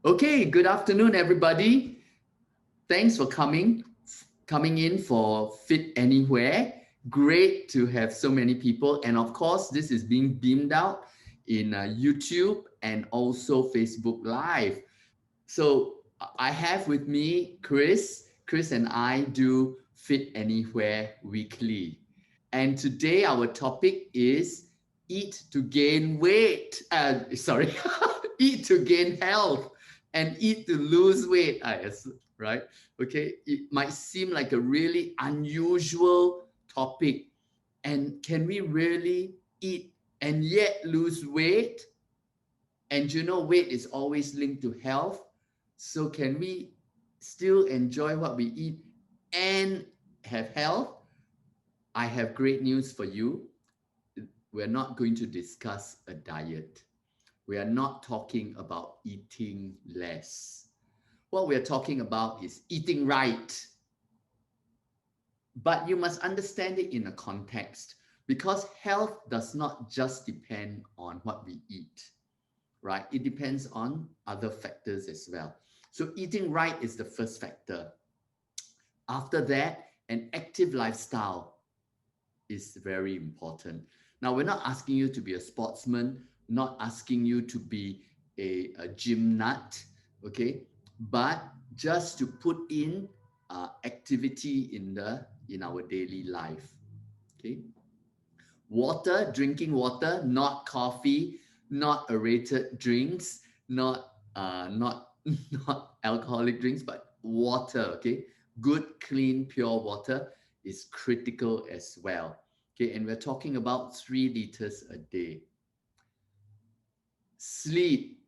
Okay, good afternoon, everybody. Thanks for coming in for Fit Anywhere. Great to have so many people. And of course, this is being beamed out in YouTube and also Facebook Live. So I have with me Chris. Chris and I do Fit Anywhere weekly. And today our topic is eat to gain weight. Sorry, eat to gain health and eat to lose weight. Yes, right? Okay, it might seem like a really unusual topic. And can we really eat and yet lose weight? And weight is always linked to health. So can we still enjoy what we eat and have health? I have great news for you. We're not going to discuss a diet. We are not talking about eating less. What we're talking about is eating right. But you must understand it in a context because health does not just depend on what we eat, right? It depends on other factors as well. So, eating right is the first factor. After that, an active lifestyle is very important. Now, we're not asking you to be a sportsman, not asking you to be a gym nut, okay? But just to put in activity in our daily life, okay? Water, drinking water, not coffee, not aerated drinks, not not alcoholic drinks, but water. Okay, good, clean, pure water is critical as well. Okay, and we're talking about 3 liters a day. Sleep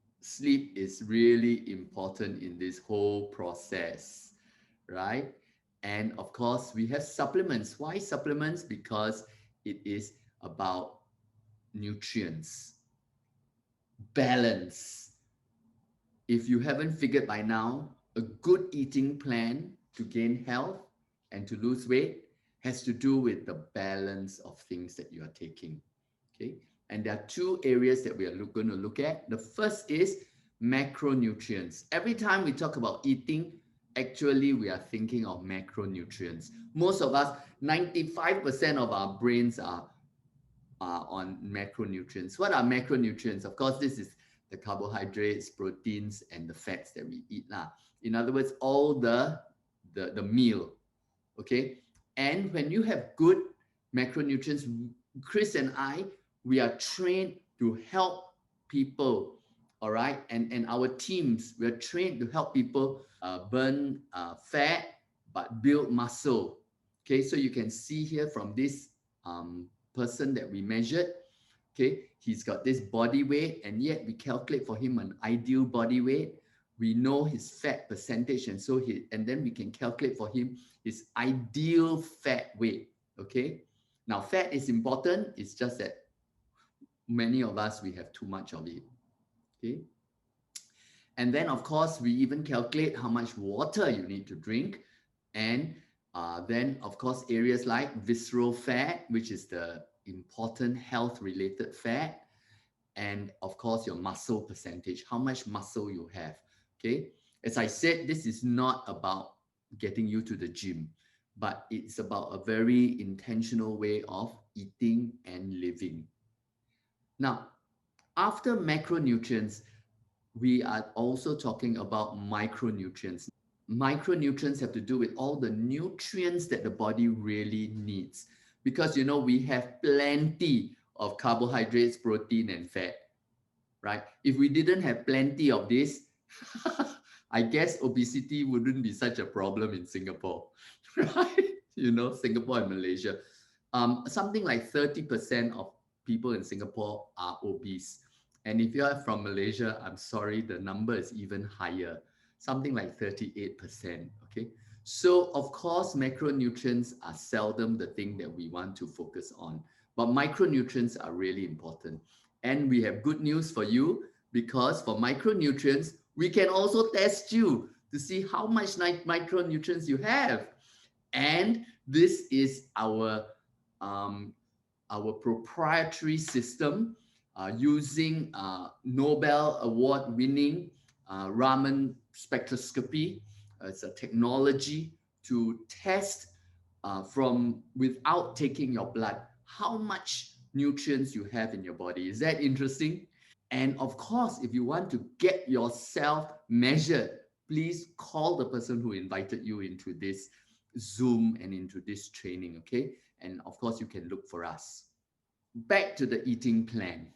is really important in this whole process, right? And of course, we have supplements. Why supplements? Because it is about nutrients, balance. If you haven't figured by now, a good eating plan to gain health and to lose weight has to do with the balance of things that you are taking. Okay. And there are two areas that we are going to look at. The first is macronutrients. Every time we talk about eating, actually we are thinking of macronutrients. Most of us, 95% of our brains are on macronutrients. What are macronutrients? Of course, this is the carbohydrates, proteins, and the fats that we eat. In other words, all the meal. Okay. And when you have good macronutrients, Chris and I, we are trained to help people. All right. And our teams, we are trained to help people burn fat but build muscle. Okay. So you can see here from this person that we measured. Okay, he's got this body weight, and yet we calculate for him an ideal body weight. We know his fat percentage, and then we can calculate for him his ideal fat weight. Okay, now fat is important. It's just that many of us we have too much of it. Okay, and then of course we even calculate how much water you need to drink, and then of course areas like visceral fat, which is the important health related fat, and of course your muscle percentage, how much muscle you have. Okay, as I said, this is not about getting you to the gym, but it's about a very intentional way of eating and living. Now, after macronutrients, we are also talking about micronutrients. Micronutrients have to do with all the nutrients that the body really needs, because we have plenty of carbohydrates, protein, and fat, right? If we didn't have plenty of this, I guess obesity wouldn't be such a problem in Singapore, right? Singapore and Malaysia. Something like 30% of people in Singapore are obese. And if you are from Malaysia, I'm sorry, the number is even higher, something like 38%. Okay. So, of course, macronutrients are seldom the thing that we want to focus on, but micronutrients are really important. And we have good news for you because for micronutrients, we can also test you to see how much micronutrients you have. And this is um, our proprietary system using Nobel Award winning Raman spectroscopy. It's a technology to test from without taking your blood how much nutrients you have in your body. Is that interesting? And of course, if you want to get yourself measured, please call the person who invited you into this Zoom and into this training, okay? And of course, you can look for us. Back to the eating plan.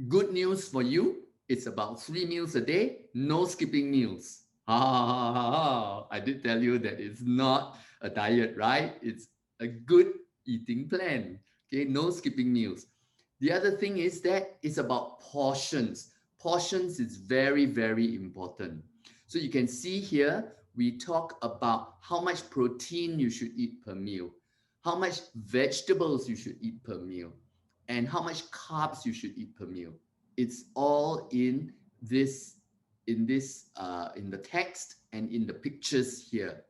Good news for you, it's about 3 meals a day, no skipping meals. I did tell you that it's not a diet, right? It's a good eating plan. Okay, no skipping meals. The other thing is that it's about portions. Portions is very, very important. So you can see here, we talk about how much protein you should eat per meal, how much vegetables you should eat per meal, and how much carbs you should eat per meal. It's all this in the text and in the pictures here,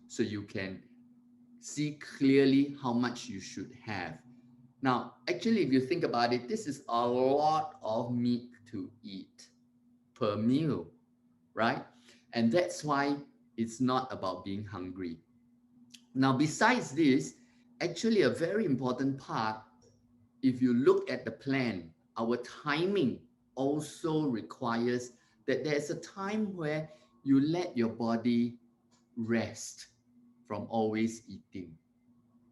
so you can see clearly how much you should have. Now, actually, if you think about it, this is a lot of meat to eat per meal, right? And that's why it's not about being hungry. Now, besides this, actually, a very important part, if you look at the plan, our timing also requires that there's a time where you let your body rest from always eating.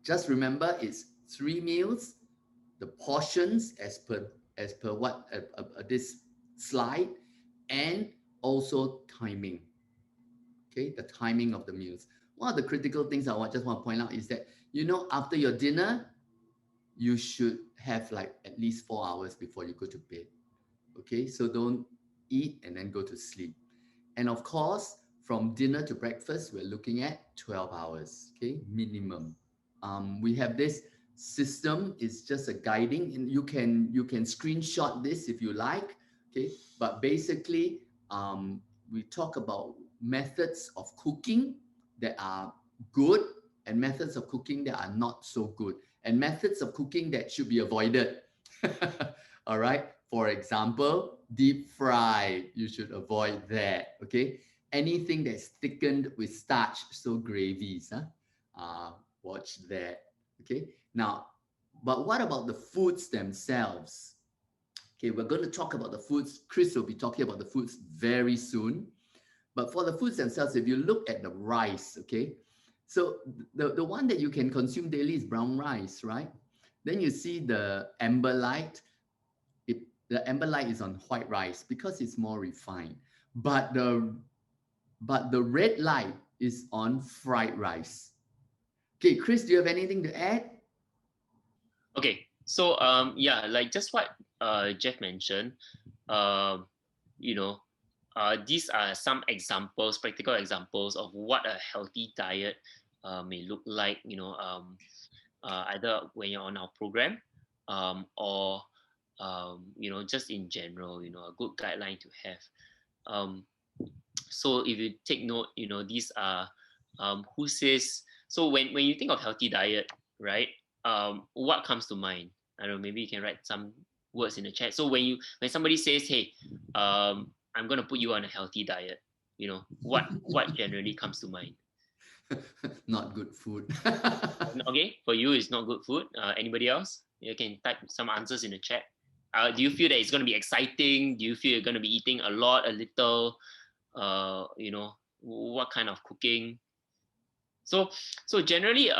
Just remember, it's 3 meals, the portions as per what this slide, and also timing. Okay, the timing of the meals. One of the critical things just want to point out is that after your dinner, you should have like at least 4 hours before you go to bed. Okay, so don't eat and then go to sleep. And of course, from dinner to breakfast, we're looking at 12 hours, okay, minimum. We have this system. It's just a guiding, and you can screenshot this if you like, okay. But basically, we talk about methods of cooking that are good and methods of cooking that are not so good, and methods of cooking that should be avoided. All right. For example, deep fry, you should avoid that. Okay. Anything that's thickened with starch, so gravies, huh? Uh, watch that. Okay. Now, but what about the foods themselves? Okay, we're going to talk about the foods. Chris will be talking about the foods very soon. But for the foods themselves, if you look at the rice, okay, so the one that you can consume daily is brown rice, right? Then you see the amber light. The amber light is on white rice because it's more refined. But the red light is on fried rice. Okay, Chris, do you have anything to add? Okay, so yeah, like just what Jeff mentioned, um, you know, these are some examples, practical examples of what a healthy diet may look like. Either when you're on our program, or just in general, a good guideline to have. Um, so if you take note, these are who says so when you think of healthy diet, right? What comes to mind? I don't know, maybe you can write some words in the chat. So when somebody says, hey, I'm gonna put you on a healthy diet, what generally comes to mind? Not good food. Okay, for you it's not good food. Anybody else? You can type some answers in the chat. Do you feel that it's going to be exciting? Do you feel you're going to be eating a lot, a little? What kind of cooking? So generally,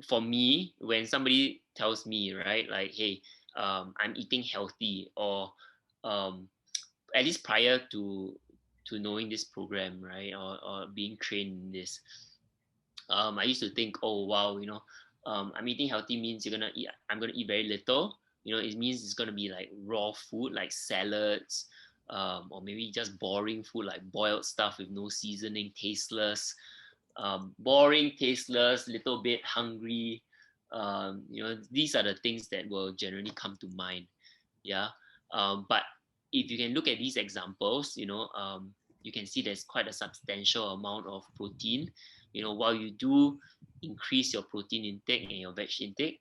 for me, when somebody tells me, right, like, hey, I'm eating healthy, or um, at least prior to knowing this program, right, or being trained in this, I used to think, oh wow, I'm eating healthy means I'm gonna eat very little. It means it's gonna be like raw food, like salads, or maybe just boring food like boiled stuff with no seasoning, tasteless, boring, tasteless, little bit hungry. These are the things that will generally come to mind. Yeah. But if you can look at these examples, you can see there's quite a substantial amount of protein. While you do increase your protein intake and your veg intake,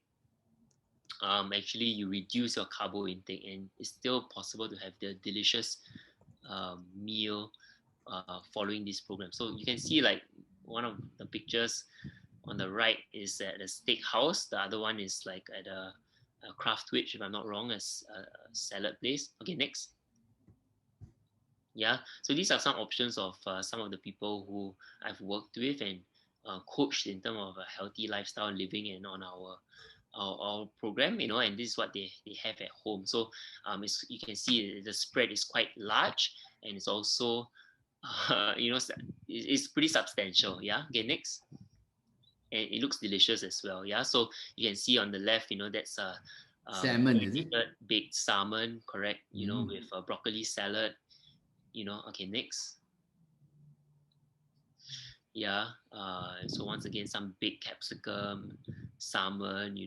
actually you reduce your carbo intake, and it's still possible to have the delicious meal following this program. So you can see like one of the pictures on the right is at a steakhouse. The other one is like at a Craftwich, if I'm not wrong, as a salad place. Okay, next. Yeah, so these are some options of some of the people who I've worked with and coached in terms of a healthy lifestyle living and on our program, and this is what they have at home. So you can see the spread is quite large, and it's also it's pretty substantial. Yeah. Okay, next. And it looks delicious as well. Yeah. So you can see on the left, that's a Salmon, is it? baked salmon, correct? Mm. With a broccoli salad. Okay, next. Yeah. So once again, some baked capsicum, salmon.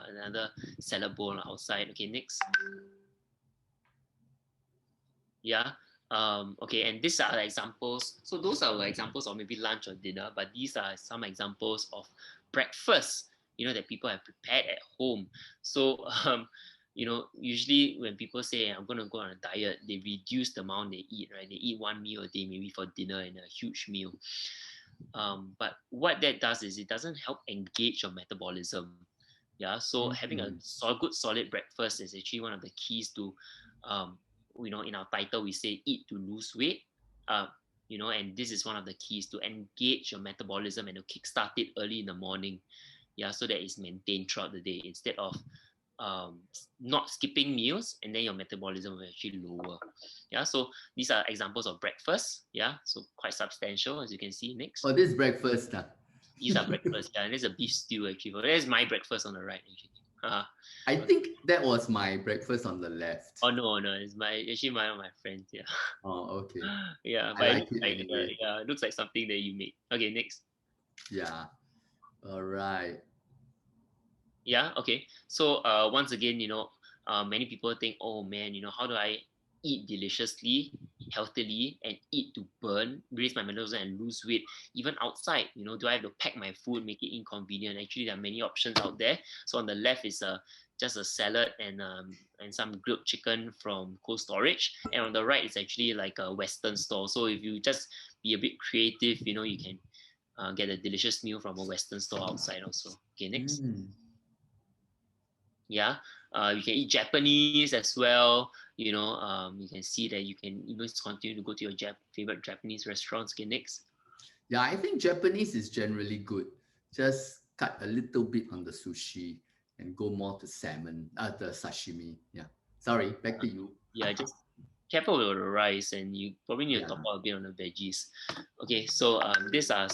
Another salad bowl outside. Okay, next. Yeah. Okay, and these are examples. So those are examples of maybe lunch or dinner, but these are some examples of breakfast, that people have prepared at home. So, usually when people say I'm going to go on a diet, they reduce the amount they eat, right? They eat one meal a day, maybe for dinner and a huge meal. But what that does is it doesn't help engage your metabolism. Yeah, so having a good solid breakfast is actually one of the keys to in our title we say eat to lose weight, and this is one of the keys to engage your metabolism and to kickstart it early in the morning, so that it's maintained throughout the day instead of not skipping meals, and then your metabolism will actually lower. So these are examples of breakfast. So quite substantial, as you can see. Next. Oh, this is breakfast. These are breakfast. And there's a beef stew actually. There's my breakfast on the right actually. I think that was my breakfast on the left. Oh no, it's actually one of my friends. Yeah. Oh, okay. Yeah, I but like it anyway. it looks like something that you made. Okay, next. Yeah. All right. Yeah. Okay. So once again, many people think, oh man, how do I eat deliciously, healthily, and eat to burn, raise my metabolism, and lose weight, even outside? Do I have to pack my food, make it inconvenient? Actually, there are many options out there. So on the left is just a salad and some grilled chicken from Cold Storage, and on the right is actually like a Western store. So if you just be a bit creative, you can get a delicious meal from a Western store outside also. Okay, next. Yeah, you can eat Japanese as well. You can see that you can even continue to go to your favorite Japanese restaurants. Okay, next. Yeah, I think Japanese is generally good. Just cut a little bit on the sushi and go more to salmon, the sashimi. Yeah. Sorry, back to you. Yeah, just careful with the rice, and you probably need to top out a bit on the veggies. Okay, so these are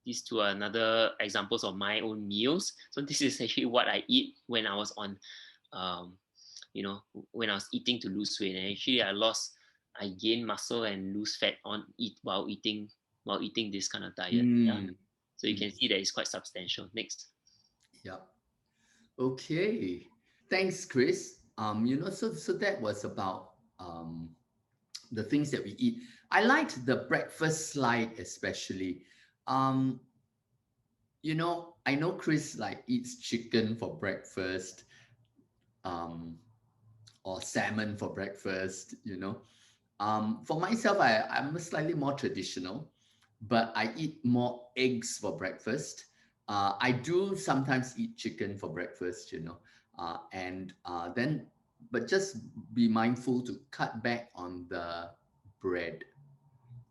these two are another examples of my own meals. So this is actually what I eat when I was on, when I was eating to lose weight. And actually, I gain muscle and lose fat while eating this kind of diet. Yeah. So you can see that it's quite substantial. Next. Yeah. Okay. Thanks, Chris. So that was about the things that we eat. I liked the breakfast slide especially. I know Chris eats chicken for breakfast, or salmon for breakfast. For myself, I'm slightly more traditional, but I eat more eggs for breakfast. I do sometimes eat chicken for breakfast, but just be mindful to cut back on the bread.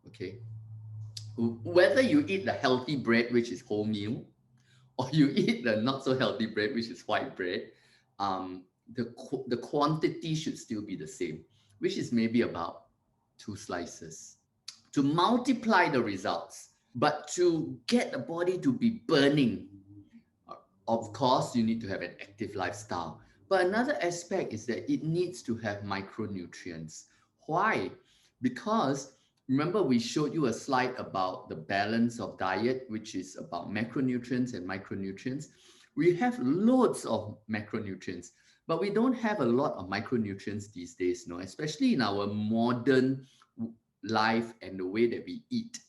Okay. Whether you eat the healthy bread, which is wholemeal, or you eat the not so healthy bread, which is white bread, the quantity should still be the same, which is maybe about 2 slices. To multiply the results, but to get the body to be burning, of course, you need to have an active lifestyle. But another aspect is that it needs to have micronutrients. Why? Because remember, we showed you a slide about the balance of diet, which is about macronutrients and micronutrients. We have loads of macronutrients, but we don't have a lot of micronutrients these days, especially in our modern life and the way that we eat.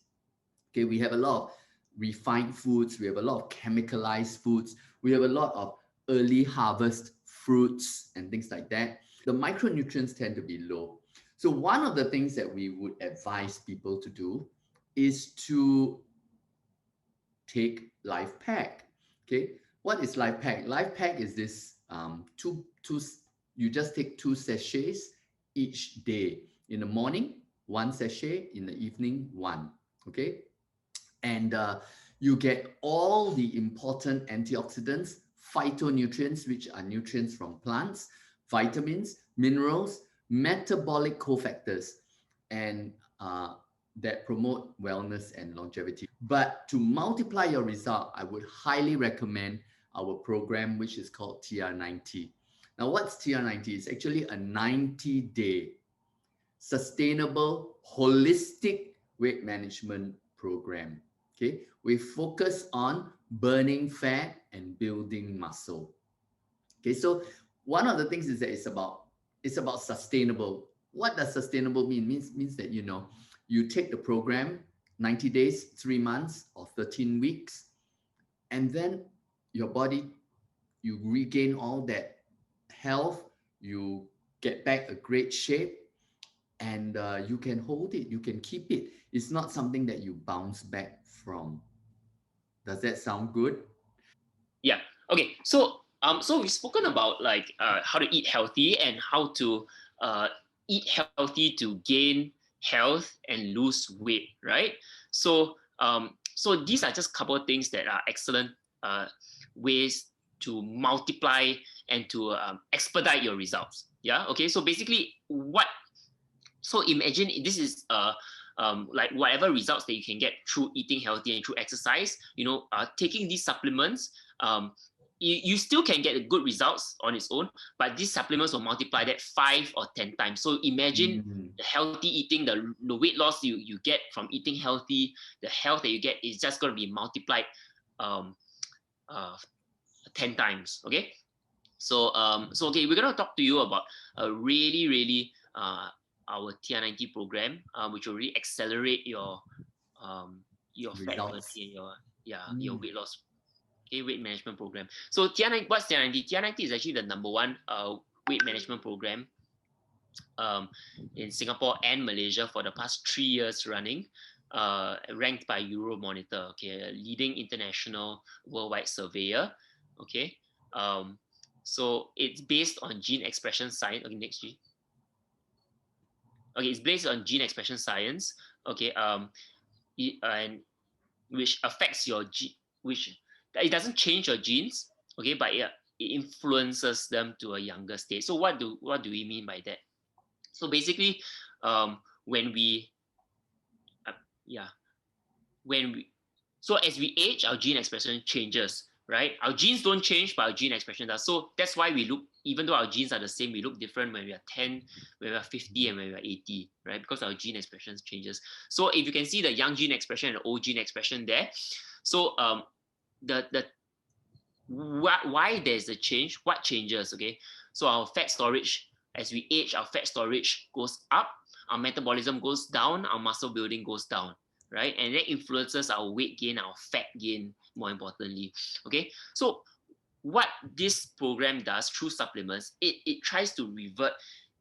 Okay, we have a lot of refined foods, we have a lot of chemicalized foods, we have a lot of early harvest fruits and things like that. The micronutrients tend to be low. So one of the things that we would advise people to do is to take Life Pack. Okay, what is Life Pack? Life Pack is this you just take 2 sachets each day. In the morning, 1 sachet. In the evening, one. Okay, and you get all the important antioxidants, phytonutrients, which are nutrients from plants, vitamins, minerals, metabolic cofactors, and that promote wellness and longevity. But to multiply your result, I would highly recommend our program, which is called TR90. Now, what's TR90? It's actually a 90-day sustainable, holistic weight management program. Okay, we focus on burning fat and building muscle. Okay, so one of the things is that it's about sustainable. What does sustainable mean? Means that you take the program 90 days, 3 months, or 13 weeks, and then your body, you regain all that health, you get back a great shape, and you can hold it, you can keep it. It's not something that you bounce back from. Does that sound good? Yeah. Okay. So we've spoken about like how to eat healthy and how to eat healthy to gain health and lose weight, right? So these are just a couple of things that are excellent ways to multiply and to expedite your results. Yeah. Okay. So basically, so imagine this is like whatever results that you can get through eating healthy and through exercise, taking these supplements, you still can get good results on its own, but these supplements will multiply that 5 or 10 times. So imagine the healthy eating, the weight loss you get from eating healthy, the health that you get is just going to be multiplied um, uh, 10 times. Okay. So okay, we're going to talk to you about a really our TR90 program, which will really accelerate your fat burning and your weight loss, weight management program. So TR90, what's TR90? TR90 is actually the number one weight management program in Singapore and Malaysia for the past 3 years running, ranked by Euromonitor, a leading international worldwide surveyor. Okay. So it's based on gene expression science. Okay, next G. Okay, it's based on gene expression science. Okay, and which affects your which it doesn't change your genes. Okay, but it influences them to a younger state. So what do we mean by that? So basically, when we so as we age, our gene expression changes, right? Our genes don't change, but our gene expression does. So that's why we look, even though our genes are the same, we look different when we are 10, when we are 50, and when we are 80, right? Because our gene expression changes. So if you can see the young gene expression and the old gene expression there, so why there's a change, what changes, okay? So our fat storage, as we age, our fat storage goes up, our metabolism goes down, our muscle building goes down, right? And that influences our weight gain, our fat gain, more importantly. Okay, so what this program does through supplements, it tries to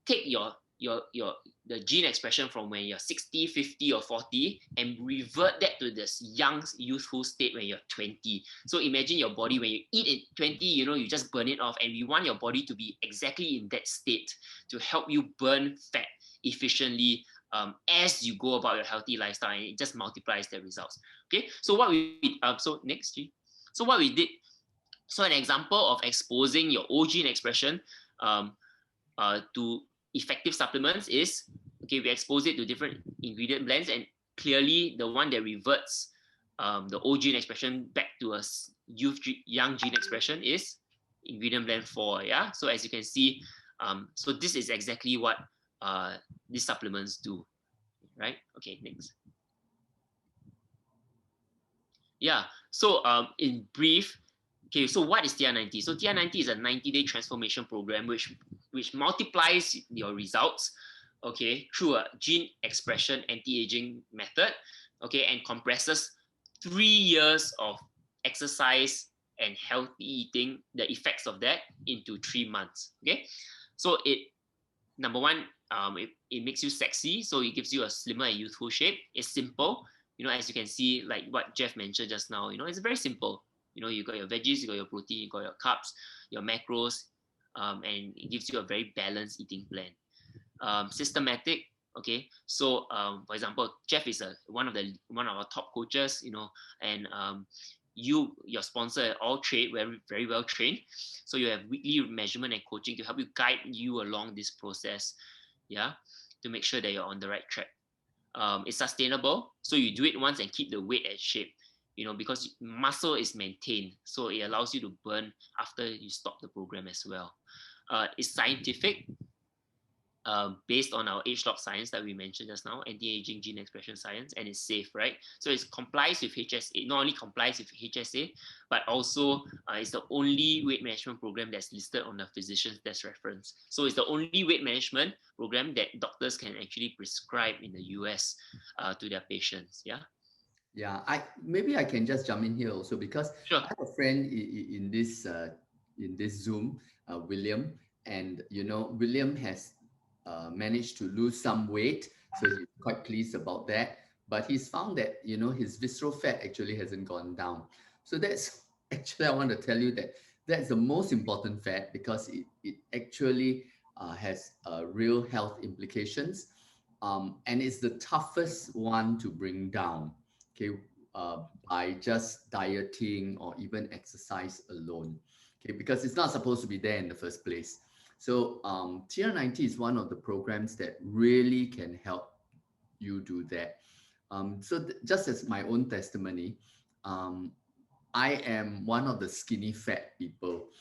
take the gene expression from when you're 60, 50, or 40 and revert that to this young, youthful state when you're 20. So imagine your body when you eat at 20, you just burn it off, and we want your body to be exactly in that state to help you burn fat efficiently as you go about your healthy lifestyle, and it just multiplies the results. Okay, so what we so next G. So what we did, so an example of exposing your old gene expression to effective supplements is, okay, we expose it to different ingredient blends, and clearly the one that reverts the old gene expression back to a young gene expression is ingredient blend 4. Yeah, so as you can see, so this is exactly what these supplements do, right? Okay, next. Yeah, so in brief, okay, so what is TR90? So TR90 is a 90-day transformation program which multiplies your results, okay, through a gene expression anti-aging method, okay, and compresses 3 years of exercise and healthy eating, the effects of that, into 3 months. Okay, so number one, it makes you sexy, so it gives you a slimmer and youthful shape. It's simple, as you can see, like what Jeff mentioned just now. It's very simple. You got your veggies, you got your protein, you got your carbs, your macros, and it gives you a very balanced eating plan. Systematic. Okay, so for example, Jeff is one of our top coaches, and your sponsor all trained, very very well trained, so you have weekly measurement and coaching to help you guide you along this process, yeah, to make sure that you're on the right track. It's sustainable, so you do it once and keep the weight at shape, because muscle is maintained, so it allows you to burn after you stop the program as well. It's scientific, based on our age-lock science that we mentioned just now, anti-aging gene expression science, and it's safe, right? So it complies with HSA, not only complies with HSA, but also it's the only weight management program that's listed on the physician's desk reference. So it's the only weight management program that doctors can actually prescribe in the US to their patients, yeah? Yeah, maybe I can just jump in here also, because Sure. I have a friend in this Zoom, William, and William has managed to lose some weight, so he's quite pleased about that. But he's found that his visceral fat actually hasn't gone down. So that's actually, I want to tell you that that's the most important fat, because it actually has real health implications, and it's the toughest one to bring down. Okay, by just dieting or even exercise alone. Okay, because it's not supposed to be there in the first place. So TR90 is one of the programs that really can help you do that. Just as my own testimony, I am one of the skinny fat people.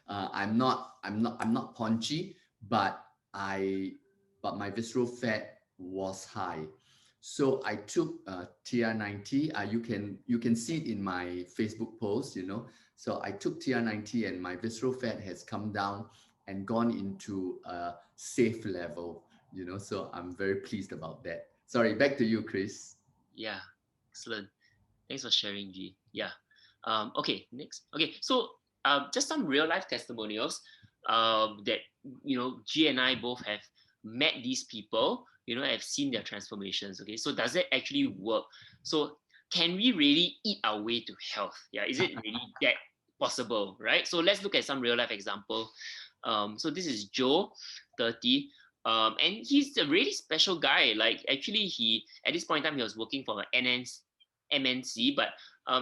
I'm not paunchy, but my visceral fat was high. So I took TR90. You can see it in my Facebook post. So I took TR90, and my visceral fat has come down and gone into a safe level. So I'm very pleased about that. Sorry, back to you, Chris. Yeah, excellent. Thanks for sharing, G. Yeah. Okay, next. Okay, so just some real life testimonials that G and I both have met these people. Have seen their transformations. Okay, so does it actually work? So can we really eat our way to health? Yeah, is it really that possible? Right. So let's look at some real life example. So this is Joe, 30. And he's a really special guy. Like, actually, at this point in time, he was working for an MNC, but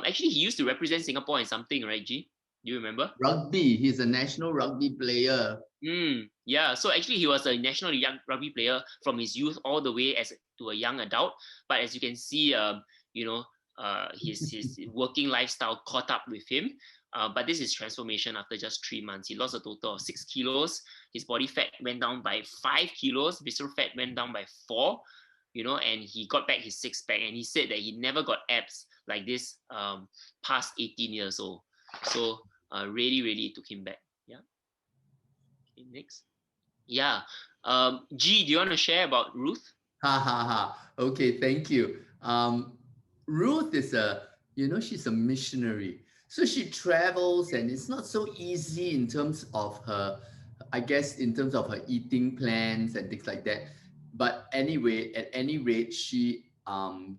actually he used to represent Singapore in something, right, G? Do you remember? Rugby. He's a national rugby player. Yeah. So actually, he was a national young rugby player from his youth all the way to a young adult. But as you can see, his working lifestyle caught up with him. But this is transformation after just 3 months. He lost a total of 6 kilos. His body fat went down by 5 kilos. Visceral fat went down by 4. And he got back his six pack. And he said that he never got abs like this past 18 years old. So really, really took him back. Yeah. Okay, next. Yeah. G, do you want to share about Ruth? Ha ha ha. Okay, thank you. Ruth is she's a missionary. So she travels, and it's not so easy in terms of her, I guess, in terms of her eating plans and things like that. But anyway, at any rate, she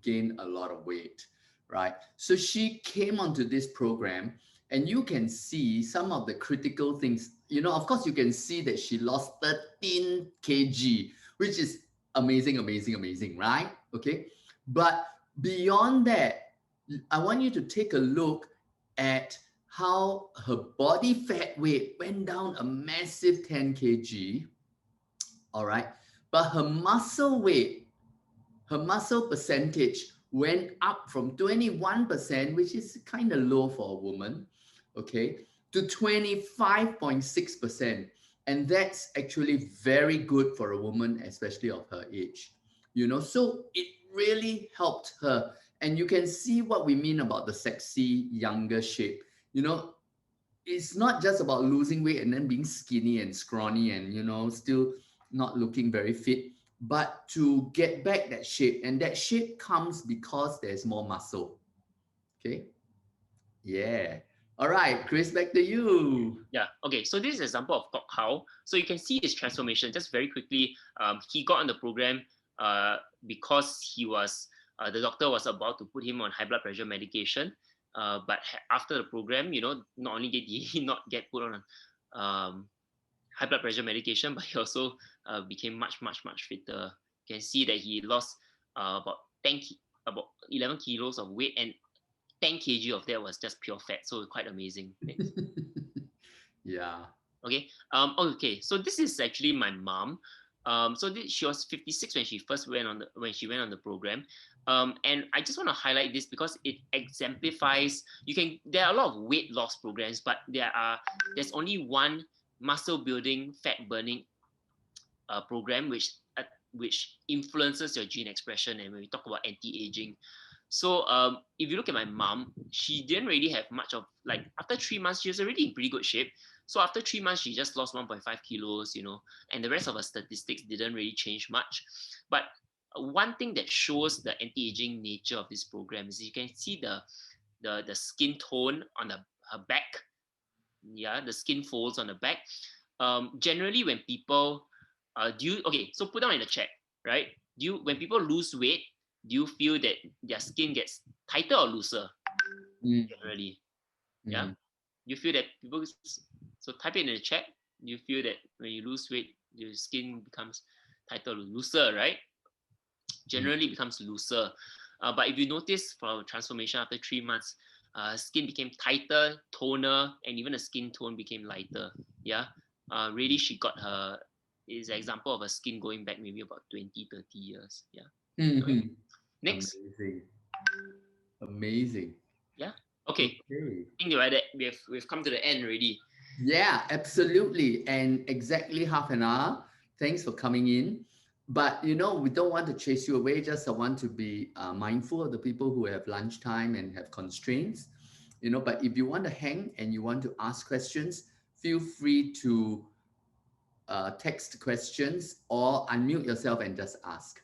gained a lot of weight, right? So she came onto this program, and you can see some of the critical things. Of course, you can see that she lost 13 kg, which is amazing, amazing, amazing, right? Okay. But beyond that, I want you to take a look at how her body fat weight went down a massive 10 kg. All right. But her muscle weight, her muscle percentage went up from 21%, which is kind of low for a woman, okay, to 25.6%. And that's actually very good for a woman, especially of her age. So it really helped her. And you can see what we mean about the sexy younger shape. It's not just about losing weight and then being skinny and scrawny and still not looking very fit, but to get back that shape. And that shape comes because there's more muscle. Okay. Yeah. All right, Chris, back to you. Yeah. Okay. So this is an example of Kok Hao. So you can see his transformation just very quickly. He got on the program because the doctor was about to put him on high blood pressure medication. But after the program, not only did he not get put on high blood pressure medication, but he also became much, much, much fitter. You can see that he lost about about 11 kilos of weight, and 10 kg of that was just pure fat. So quite amazing. Next. Yeah. Okay. Okay. So this is actually my mom. She was 56 when she first went on the program. And I just want to highlight this because it exemplifies. There are a lot of weight loss programs, but there's only one muscle building, fat burning program which influences your gene expression. And when we talk about anti-aging, so if you look at my mom, she didn't really have much of, like, after 3 months, she was already in pretty good shape. So after 3 months, she just lost 1.5 kilos, and the rest of her statistics didn't really change much. But one thing that shows the anti-aging nature of this program is you can see the skin tone on her back. Yeah, the skin folds on the back. Generally, when people so put down in the chat, right? When people lose weight, do you feel that their skin gets tighter or looser? Generally, yeah. You feel that people, so type it in the chat. You feel that when you lose weight, your skin becomes tighter or looser, right? Generally becomes looser. But if you notice from transformation after 3 months, skin became tighter, toner, and even the skin tone became lighter. Yeah. Really, she got her, is an example of her skin going back maybe about 20, 30 years. Yeah. Okay. Next. Amazing. Amazing. Yeah. Okay. Okay. I think that we've come to the end already. Yeah, absolutely. And exactly half an hour. Thanks for coming in. But we don't want to chase you away. Just I want to be mindful of the people who have lunchtime and have constraints. But if you want to hang and you want to ask questions, feel free to text questions or unmute yourself and just ask.